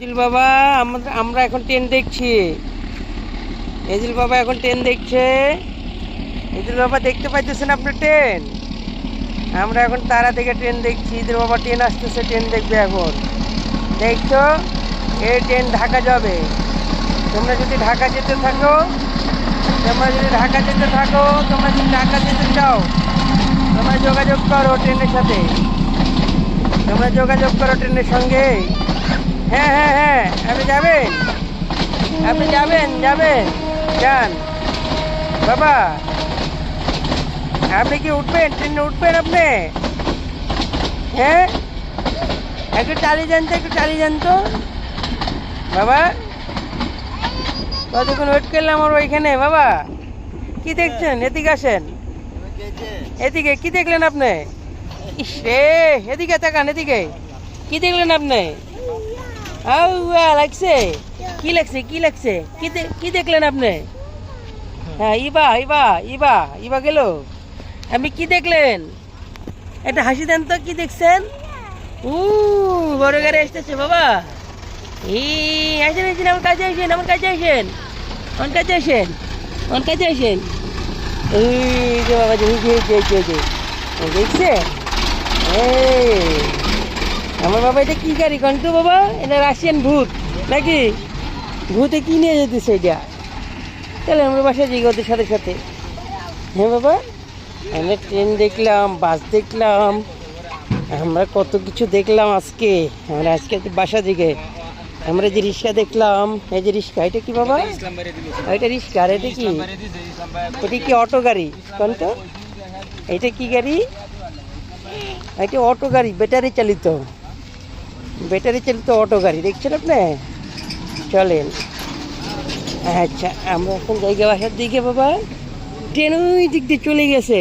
Agile বাবা, আমরা এখন ট্রেন দেখছি। এজিল বাবা এখন ট্রেন দেখছে। এজিল বাবা, দেখতে পাইতেছেন আপনি ট্রেন? আমরা এখন তারা থেকে ট্রেন দেখছি। এজিল বাবা ট্রেন আসতেছে, ট্রেন দেখবে এখন। দেখছো, এই ট্রেন ঢাকা যাবে। তোমরা যদি ঢাকা যেতে থাকো, তোমরা যদি ঢাকা যেতে চাও, তোমরা যোগাযোগ করো ট্রেনের সাথে। তোমরা যোগাযোগ করো ট্রেনের সঙ্গে। হ্যাঁ হ্যাঁ হ্যাঁ, আপনি যাবেন, যাবেন যান বাবা। আপনি কি উঠবেন? ট্রেনে উঠবেন আপনি? হ্যাঁ, একটু চালিয়ে যান তো বাবা। কতক্ষণ ওয়েট করলাম আমার ওইখানে বাবা। কি দেখছেন? এদিকে আসেন। এদিকে কি দেখলেন আপনি? ইস রে, এদিকে তাকান, এদিকে কি দেখলেন আপনি? লাগছে, কি লাগছে? কি দেখলেন আপনি? হ্যাঁ, ইবা গেল। আপনি কি দেখলেন? একটা হাসি দেন তো, কি দেখছেন? বড় গাড়ি আসতেছে বাবা। আসেন, আমার কাছে আসেন। এই যে বাবা, দেখছে? আমার বাবা, এটা কি গাড়ি কন তো বাবা? এটা রাশিয়ান ভূত নাকি? ভূতে কি নিয়ে যেতেছে এটা? তাহলে আমরা বাসায় যাই ওদের সাথে সাথে। হ্যাঁ বাবা, আমরা ট্রেন দেখলাম, বাস দেখলাম, আমরা কত কিছু দেখলাম আজকে। আমরা আজকে বাসা থেকে আমরা যে রিক্সা দেখলাম, এই যে রিক্সা, এটা কি বাবা? এটা রিক্সা। আর এটা কি? এটা কি অটো গাড়ি কন তো? এটা কি গাড়ি? এটা অটো গাড়ি, ব্যাটারি চালিত অটো গাড়ি। দেখছেন আপনি? চলেন। আচ্ছা, আমরা এখন জায়গা বাসার দিকে বাবা। ট্রেন ওই দিক দিয়ে চলে গেছে।